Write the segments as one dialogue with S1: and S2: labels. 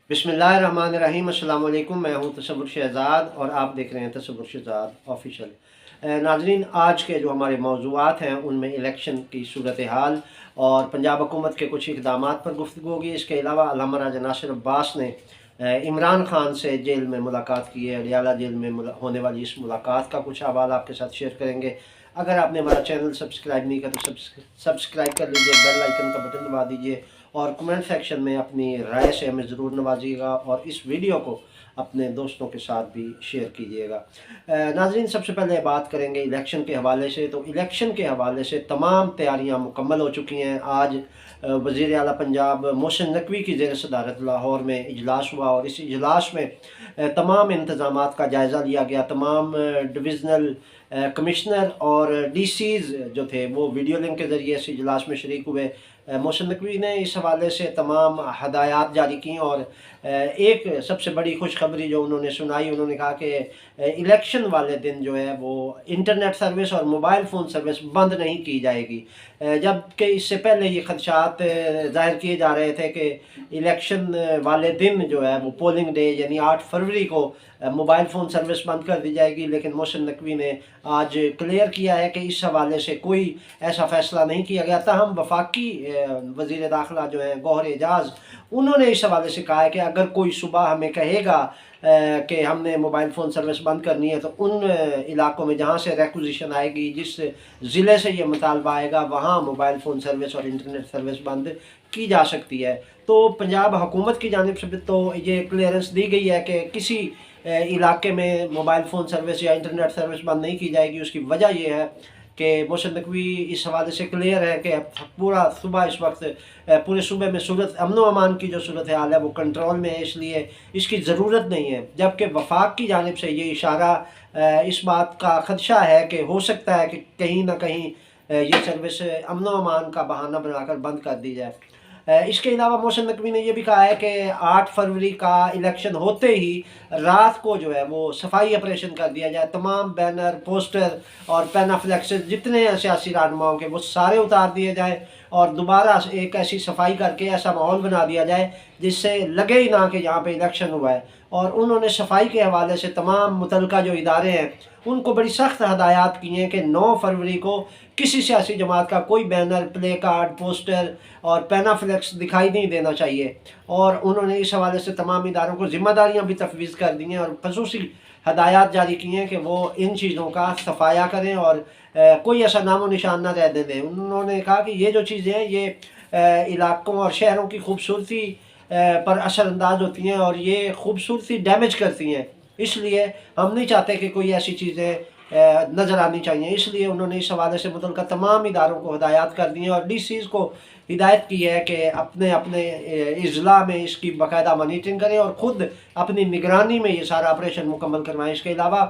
S1: बिस्मिल्लाहिर्रहमानिर्रहीम। अस्सलाम वालेकुम। मैं हूं तसव्वुर शहज़ाद और आप देख रहे हैं तसव्वुर शहज़ाद ऑफिशियल। नाज़रीन, आज के जो हमारे मौज़ूआत हैं उनमें इलेक्शन की सूरत हाल और पंजाब हुकूमत के कुछ इक़दामात पर गुफ्तगू होगी। इसके अलावा अल्लामा राजा नासिर अब्बास ने इमरान खान से जेल में मुलाकात की है। अडियाला जेल में होने वाली इस मुलाकात का कुछ अहवाल आपके साथ शेयर करेंगे। अगर आपने हमारा चैनल सब्सक्राइब नहीं किया तो सब्सक्राइब कर लीजिए, बेल आइकन का बटन दबा दीजिए और कमेंट सेक्शन में अपनी राय से हमें ज़रूर नवाजिएगा और इस वीडियो को अपने दोस्तों के साथ भी शेयर कीजिएगा। नाज़रीन, सबसे पहले बात करेंगे इलेक्शन के हवाले से। तो इलेक्शन के हवाले से तमाम तैयारियां मुकम्मल हो चुकी हैं। आज वज़ीर आला पंजाब मोहसिन नकवी की ज़ेर सदारत लाहौर में इजलास हुआ और इस इजलास में तमाम इंतज़ामात का जायज़ा लिया गया। तमाम डिविज़नल कमिश्नर और डीसीज़ जो थे वो वीडियो लिंक के ज़रिए इस इजलास में शरीक हुए। मोहसिन नकवी ने इस हवाले से तमाम हदायत जारी की और एक सबसे बड़ी खुशखबरी जो उन्होंने सुनाई, उन्होंने कहा कि इलेक्शन वाले दिन जो है वो इंटरनेट सर्विस और मोबाइल फ़ोन सर्विस बंद नहीं की जाएगी। जबकि इससे पहले ये खदशात ज़ाहिर किए जा रहे थे कि इलेक्शन वाले दिन जो है वो पोलिंग डे यानी 8 फरवरी को मोबाइल फ़ोन सर्विस बंद कर दी जाएगी। लेकिन मोहसिन नकवी ने आज क्लियर किया है कि इस हवाले से कोई ऐसा फ़ैसला नहीं किया गया। ताहम वफाकी वज़ीर दाखिला जो है गौहर एजाज़, उन्होंने इस हवाले से कहा है कि अगर कोई सुबह हमें कहेगा कि हमने मोबाइल फ़ोन सर्विस बंद करनी है तो उन इलाकों में जहाँ से रिक्विज़िशन आएगी, जिस ज़िले से ये मुतालबा आएगा, वहाँ मोबाइल फ़ोन सर्विस और इंटरनेट सर्विस बंद की जा सकती है। तो पंजाब हुकूमत की जानिब से तो ये क्लियरेंस दी गई है कि किसी इलाके में मोबाइल फ़ोन सर्विस या इंटरनेट सर्विस बंद नहीं की जाएगी। उसकी वजह यह है कि मोहसिन नकवी इस हवाले से क्लियर है कि पूरा सुबह इस वक्त पूरे सूबे में सूरत अमन व अमान की जो सूरत हाल है वो कंट्रोल में है, इसलिए इसकी ज़रूरत नहीं है। जबकि वफाक की जानिब से ये इशारा इस बात का ख़दशा है कि हो सकता है कि कहीं ना कहीं ये सर्विस अमन व अमान का बहाना बनाकर बंद कर दी जाए। इसके अलावा मोहसिन नकवी ने यह भी कहा है कि 8 फरवरी का इलेक्शन होते ही रात को जो है वो सफाई ऑपरेशन कर दिया जाए। तमाम बैनर, पोस्टर और पेनाफ्लेक्सेस जितने हैं सियासी रहनुमाओं के, वो सारे उतार दिए जाएँ और दोबारा एक ऐसी सफाई करके ऐसा माहौल बना दिया जाए जिससे लगे ही ना कि यहाँ पे इलेक्शन हुआ है। और उन्होंने सफाई के हवाले से तमाम मुतलका जो इदारे हैं उनको बड़ी सख्त हदायत की हैं कि 9 फरवरी को किसी सियासी जमात का कोई बैनर, प्ले कार्ड, पोस्टर और पेनाफ्लेक्स दिखाई नहीं देना चाहिए। और उन्होंने इस हवाले से तमाम इदारों को ज़िम्मेदारियाँ भी तफवीज़ कर दी हैं और खसूसी हदायत जारी की हैं कि वो इन चीज़ों का सफाया करें और कोई ऐसा नामो निशान ना रह दें। उन्होंने कहा कि ये जो चीज़ें हैं ये इलाकों और शहरों की खूबसूरती पर असरअंदाज होती हैं और ये खूबसूरती डैमेज करती हैं, इसलिए हम नहीं चाहते कि कोई ऐसी चीज़ें नज़र आनी चाहिए। इसलिए उन्होंने इस हवाले से मुतल्लिक़ा तमाम इदारों को हदायत कर दी हैं और डीसीज़ को हिदायत की है कि अपने अपने अज़ला में इसकी बाकायदा मॉनिटरिंग करें और ख़ुद अपनी निगरानी में ये सारा ऑपरेशन मुकम्मल करवाएँ। इसके अलावा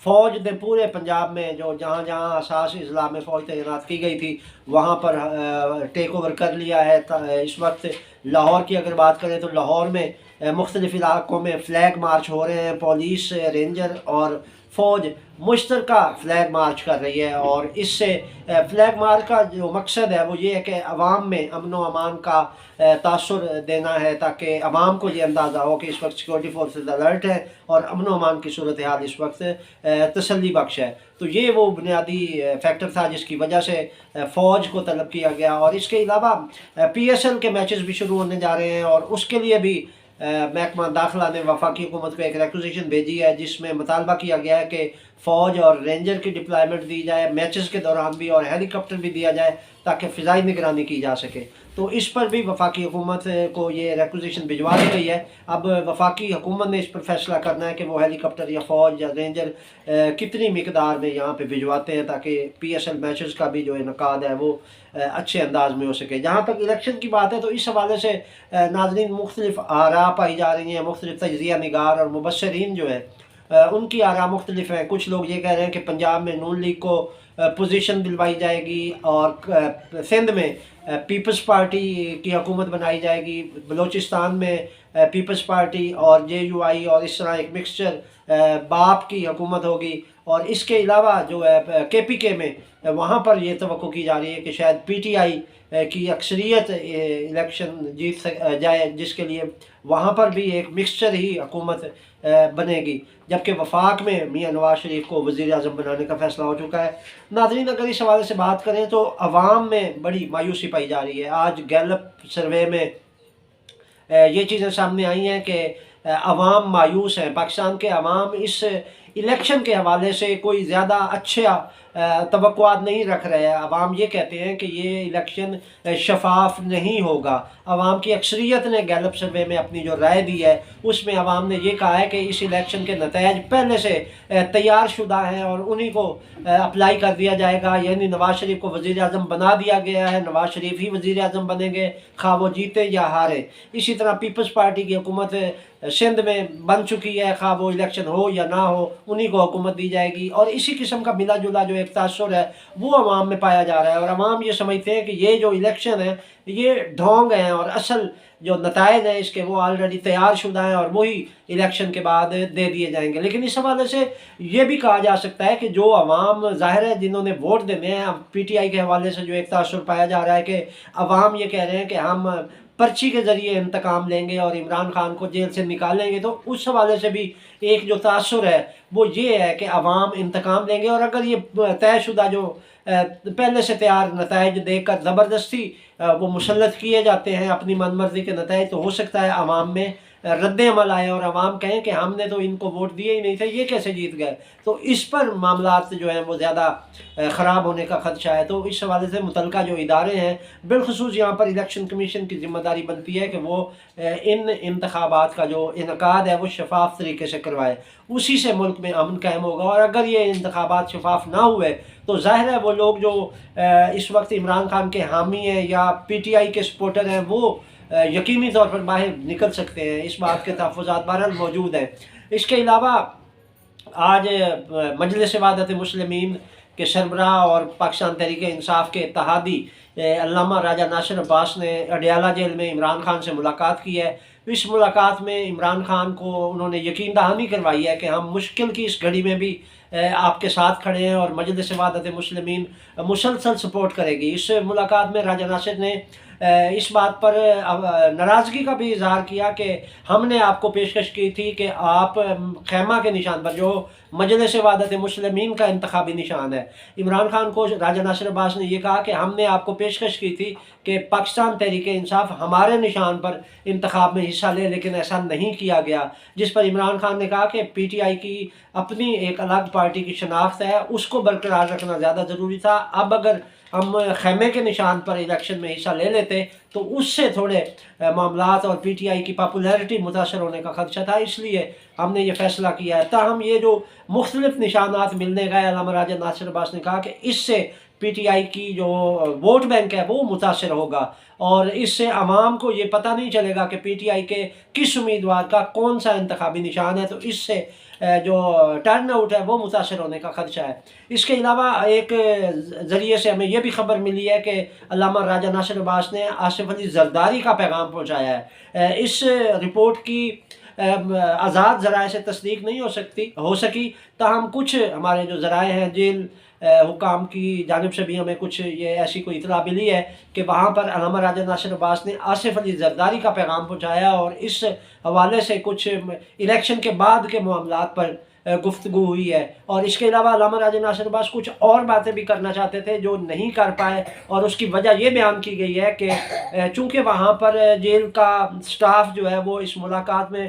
S1: फ़ौज ने पूरे पंजाब में जो जहाँ जहाँ हसास अज़ला में फ़ौज तैनात की गई थी वहाँ पर टेक ओवर कर लिया है। इस वक्त लाहौर की अगर बात करें तो लाहौर में मुख्तलिफ़ इलाक़ों में फ़्लैग मार्च हो रहे हैं। पुलिस, रेंजर और फ़ौज मुश्तरका फ़्लैग मार्च कर रही है और इससे फ़्लैग मार्च का जो मकसद है वो ये है कि अवाम में अमन व अमान का तासुर देना है, ताकि अवाम को ये अंदाज़ा हो कि इस वक्त सिक्योरिटी फोर्सेस अलर्ट है और अमन व अमान की सूरत हाल इस वक्त तसल्ली बख्श है। तो ये वो बुनियादी फैक्टर था जिसकी वजह से फ़ौज को तलब किया गया। और इसके अलावा PSL के मैचेस भी शुरू होने जा रहे हैं और उसके लिए भी महकमा दाखिला ने वफाकी हुकूमत को एक रिक्विज़िशन भेजी है जिसमें मुतालबा किया गया है कि फ़ौज और रेंजर की डिप्लॉयमेंट दी जाए मैचेस के दौरान भी और हेलीकॉप्टर भी दिया जाए ताकि फ़िज़ाई निगरानी की जा सके। तो इस पर भी वफाकी हुकूमत को ये रिक्विज़िशन भिजवा दी गई है। अब वफाकी हुकूमत ने इस पर फैसला करना है कि वो हेलीकॉप्टर या फ़ौज या रेंजर कितनी मिकदार में यहाँ पे भिजवाते हैं ताकि PSL मैचेस का भी जो इनकाद है वो अच्छे अंदाज में हो सके। जहाँ तक इलेक्शन की बात है तो इस हवाले से नाज़रीन मुख्तलिफ़ आरा पाई जा रही हैं। मुख्तलिफ़ तज्ज़िया निगार और मुबस्सिरीन जो है उनकी आरा मुख्तलिफ़ हैं। कुछ लोग ये कह रहे हैं कि पंजाब में नून लीग को पोजीशन दिलवाई जाएगी और सिंध में پیپلز پارٹی کی حکومت بنائی جائے گی، بلوچستان میں پیپلز پارٹی اور JUI اور اس طرح ایک مکسچر باپ کی حکومت ہوگی، اور اس کے علاوہ جو ہے KPK میں وہاں پر یہ توقع کی جا رہی ہے کہ شاید PTI کی اکثریت الیکشن جیت جائے، جس کے لیے وہاں پر بھی ایک مکسچر ہی حکومت بنے گی، جبکہ وفاق میں میاں نواز شریف کو وزیر اعظم بنانے کا فیصلہ ہو چکا ہے۔ ناظرین، اگر اس حوالے سے بات کریں تو عوام میں بڑی مایوسی پائی جا رہی ہے۔ آج گیلپ سروے میں یہ چیزیں سامنے آئی ہیں کہ عوام مایوس ہیں، پاکستان کے عوام اس الیکشن کے حوالے سے کوئی زیادہ اچھا توقعات نہیں رکھ رہے ہیں۔ عوام یہ کہتے ہیں کہ یہ الیکشن شفاف نہیں ہوگا۔ عوام کی اکثریت نے گیلپ سروے میں اپنی جو رائے دی ہے اس میں عوام نے یہ کہا ہے کہ اس الیکشن کے نتائج پہلے سے تیار شدہ ہیں اور انہی کو اپلائی کر دیا جائے گا، یعنی نواز شریف کو وزیر اعظم بنا دیا گیا ہے، نواز شریف ہی وزیر اعظم بنیں گے خواہ وہ جیتے یا ہارے۔ اسی طرح پیپلز پارٹی کی حکومت سندھ میں بن چکی ہے، خواہ وہ الیکشن ہو یا نہ ہو انہی کو حکومت دی جائے گی، اور اسی قسم کا ملا جلا جو ایک تاثر ہے وہ عوام میں پایا جا رہا ہے، اور عوام یہ سمجھتے ہیں کہ یہ جو الیکشن ہے یہ ڈھونگ ہیں، اور اصل جو نتائج ہیں اس کے وہ آلریڈی تیار شدہ ہیں اور وہی الیکشن کے بعد دے دیے جائیں گے۔ لیکن اس حوالے سے یہ بھی کہا جا سکتا ہے کہ جو عوام ظاہر ہے جنہوں نے ووٹ دینے ہیں، PTI کے حوالے سے جو ایک تاثر پایا جا رہا ہے کہ عوام یہ کہہ رہے ہیں کہ ہم پرچی کے ذریعے انتقام لیں گے اور عمران خان کو جیل سے نکالیں گے، تو اس حوالے سے بھی ایک جو تاثر ہے وہ یہ ہے کہ عوام انتقام لیں گے، اور اگر یہ طے شدہ جو پہلے سے تیار نتائج دیکھ کر زبردستی وہ مسلط کیے جاتے ہیں اپنی من مرضی کے نتائج، تو ہو سکتا ہے عوام میں رد عمل آئے اور عوام کہیں کہ ہم نے تو ان کو ووٹ دیے ہی نہیں تھے، یہ کیسے جیت گئے۔ تو اس پر معاملات جو ہیں وہ زیادہ خراب ہونے کا خدشہ ہے۔ تو اس حوالے سے متعلقہ جو ادارے ہیں، بالخصوص یہاں پر الیکشن کمیشن کی ذمہ داری بنتی ہے کہ وہ ان انتخابات کا جو انعقاد ہے وہ شفاف طریقے سے کروائے، اسی سے ملک میں امن قائم ہوگا۔ اور اگر یہ انتخابات شفاف نہ ہوئے تو ظاہر ہے وہ لوگ جو اس وقت عمران خان کے حامی ہیں یا PTI کے سپورٹر ہیں وہ یقینی طور پر باہر نکل سکتے ہیں، اس بات کے تحفظات بہرحال موجود ہیں۔ اس کے علاوہ آج مجلس وحدت مسلمین کے سربراہ اور پاکستان تحریک انصاف کے اتحادی علامہ راجہ ناصر عباس نے اڈیالہ جیل میں عمران خان سے ملاقات کی ہے۔ اس ملاقات میں عمران خان کو انہوں نے یقین دہانی کروائی ہے کہ ہم مشکل کی اس گھڑی میں بھی آپ کے ساتھ کھڑے ہیں اور مجلس وحدت مسلمین مسلسل سپورٹ کرے گی۔ اس ملاقات میں راجہ ناصر نے اس بات پر ناراضگی کا بھی اظہار کیا کہ ہم نے آپ کو پیشکش کی تھی کہ آپ خیمہ کے نشان پر، جو مجلس وحدت مسلمین کا انتخابی نشان ہے، عمران خان کو راجہ ناصر عباس نے یہ کہا کہ ہم نے آپ کو پیشکش کی تھی کہ پاکستان تحریک انصاف ہمارے نشان پر انتخاب میں حصہ لے، لیکن ایسا نہیں کیا گیا، جس پر عمران خان نے کہا کہ PTI کی اپنی ایک الگ پارٹی کی شناخت ہے، اس کو برقرار رکھنا زیادہ ضروری تھا۔ اب اگر ہم خیمے کے نشان پر الیکشن میں حصہ لے لیتے تو اس سے تھوڑے معاملات اور PTI کی پاپولیرٹی متاثر ہونے کا خدشہ تھا، اس لیے ہم نے یہ فیصلہ کیا ہے۔ تاہم یہ جو مختلف نشانات ملنے گئے، علامہ راجہ ناصر عباس نے کہا کہ اس سے PTI کی جو ووٹ بینک ہے وہ متاثر ہوگا، اور اس سے عوام کو یہ پتہ نہیں چلے گا کہ PTI کے کس امیدوار کا کون سا انتخابی نشان ہے، تو اس سے جو ٹرن آؤٹ ہے وہ متاثر ہونے کا خدشہ ہے۔ اس کے علاوہ ایک ذریعے سے ہمیں یہ بھی خبر ملی ہے کہ علامہ راجہ ناصر عباس نے آصف علی زرداری کا پیغام پہنچایا ہے۔ اس رپورٹ کی آزاد ذرائع سے تصدیق نہیں ہو سکی، تاہم کچھ ہمارے جو ذرائع ہیں جیل حکام کی جانب سے بھی ہمیں کچھ یہ ایسی کوئی اطلاع ملی ہے کہ وہاں پر علامہ راجہ ناصر عباس نے آصف علی زرداری کا پیغام پہنچایا، اور اس حوالے سے کچھ الیکشن کے بعد کے معاملات پر گفتگو ہوئی ہے۔ اور اس کے علاوہ علامہ راجہ ناصر عباس کچھ اور باتیں بھی کرنا چاہتے تھے جو نہیں کر پائے، اور اس کی وجہ یہ بیان کی گئی ہے کہ چونکہ وہاں پر جیل کا سٹاف جو ہے وہ اس ملاقات میں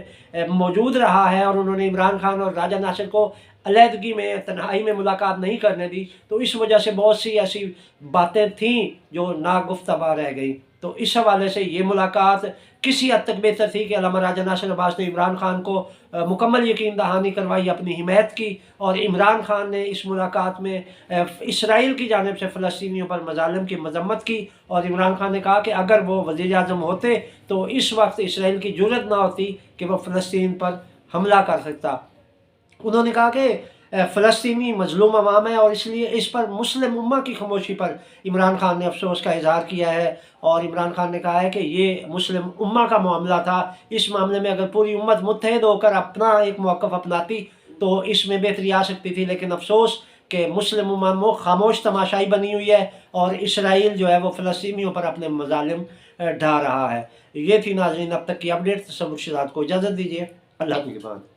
S1: موجود رہا ہے اور انہوں نے عمران خان اور راجہ ناصر کو علیحدگی میں تنہائی میں ملاقات نہیں کرنے دی، تو اس وجہ سے بہت سی ایسی باتیں تھیں جو ناگفتگو رہ گئی۔ تو اس حوالے سے یہ ملاقات کسی حد تک بہتر تھی کہ علامہ راجہ ناصر عباس نے عمران خان کو مکمل یقین دہانی کروائی، اپنی حمایت کی، اور عمران خان نے اس ملاقات میں اسرائیل کی جانب سے فلسطینیوں پر مظالم کی مذمت کی، اور عمران خان نے کہا کہ اگر وہ وزیر اعظم ہوتے تو اس وقت اسرائیل کی جرأت نہ ہوتی کہ وہ فلسطین پر حملہ کر سکتا۔ انہوں نے کہا کہ फ़लस्तीनी मज़लूम अवाम है, और इसलिए इस पर मुस्लिम उम्मा की खामोशी पर इमरान खान ने अफसोस का इज़हार किया है। और इमरान खान ने कहा है कि ये मुस्लिम उम्मा का मामला था, इस मामले में अगर पूरी उम्मत मुत्तहिद होकर अपना एक मौक़िफ़ अपनाती तो इसमें बेहतरी आ सकती थी, लेकिन अफसोस कि मुस्लिम उम्मा खामोश तमाशाई बनी हुई है और इसराइल जो है वो फ़लस्तीनियों पर अपने मज़ालिम ढा रहा है। ये थी नाज़रीन अब तक की अपडेट। तसव्वुर शहज़ाद को इजाज़त दीजिए। अल्लाह की बात।